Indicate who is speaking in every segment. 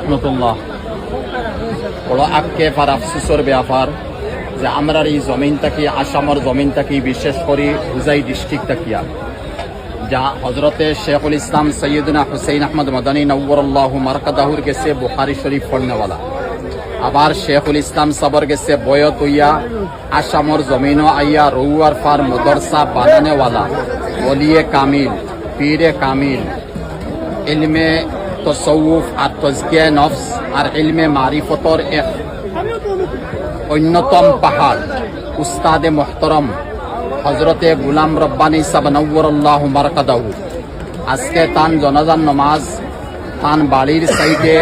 Speaker 1: রহমতুল্লাহ। বড় আক্ষেপ আর আফসোসের ব্যাপার যে আমরা এই জমিন থাকি, আসামের জমিন থাকি, বিশেষ করে হুজাই ডিস্ট্রিক্ট থাকিয়া যা হজরতে শেখুল ইসলাম সৈয়দনা হুসেইন আহমদ মদানী নওয়ারুল্লাহু মারকাদাহুর গেছে বুখারী শরীফ পড়নেওয়ালা। আবার শেখুল ইসলাম সবর গেছে বয়ত হইয়া আসামর জমিনও আইয়া রৌয়ার ফার মদরসা বানানেওয়ালা ওলিয়ে কামিল, পীরে কামিল, ইলমে তসৌফ আর তজকিয়া নফস আর ইলমে মারিফতর এক অন্যতম পাহাড় উস্তাদে মোহতরম হজরতে গুলাম রব্বানী সাব নওয়ারুল্লাহু মারকাদাহু। আজকে তান জনাজান নমাজ তান বাড়ির সাইডে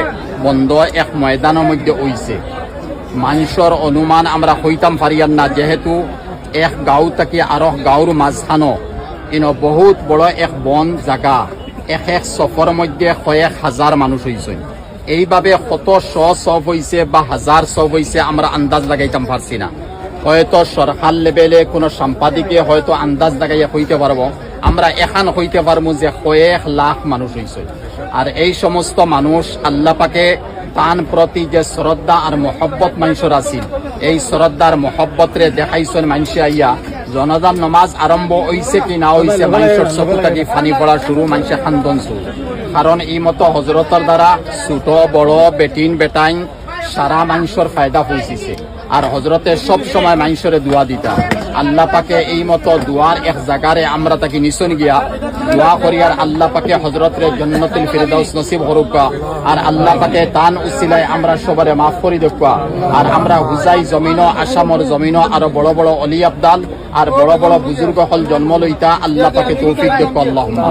Speaker 1: বন্ধ এক ময়দানের মধ্যে হইছে। মানুষের অনুমান আমরা হইতাম পারিয়ান না, যেহেতু এক গাঁও থেকে আরো গাঁওর মাঝখানো ইন বহুত বড় এক বন জায়গা, এক এক সফর মধ্যে কয়েক হাজার মানুষ হয়েছে। এইভাবে কত সব হয়েছে বা হাজার সব হয়েছে আমরা আন্দাজ লাগাইতাম পারছি না। হয়তো সরকার লেভেলে কোনো সাংবাদিকে হয়তো আন্দাজ লাগাইয়া হইতে পারবো, আমরা এখান হইতে পারবো যে কয়েক লাখ মানুষ হয়েছে। আর এই সমস্ত মানুষ আল্লাহ পাকে তান প্রতি যে শ্রদ্ধা আর মহব্বত মানুষের আছিল, এই শ্রদ্ধার মহব্বতরে দেখাইছেন মানুষে আইয়া। জনাজান নমাজ আরম্ভ হইছে কি না হইছে, মানুষের চকু থাকি ফানি পড়া শুরু, মানুষে খান্দন শুরু। কারণ এই মতো হজরতর দ্বারা ছোট বড় বেটিন বেটাইন সারা মানুষের ফায়দা পৌঁছিছে। আর হজরতে সব সময় মানুষের দোয়া দিতা। আল্লাহ পাকে এই মতো দোয়ার এক জায়গারে আমরা তাকে নিশন গিয়া দোয়া করি আর আল্লাহ পাকে হজরতের জান্নাতুল ফিরদাউস নসিব করুকা। আর আল্লাহ পাকে তান উসিলায় আমরা সবারে মাফ করি দেখা। আর আমরা হুজাই জমিনও আসামর জমিনও আরো বড় বড় অলি আবদাল আর বড় বড় বুজুর্গ হল জন্ম লইতা। আল্লাহ পাকে তৌফিক দেখা। আল্লাহুম্মা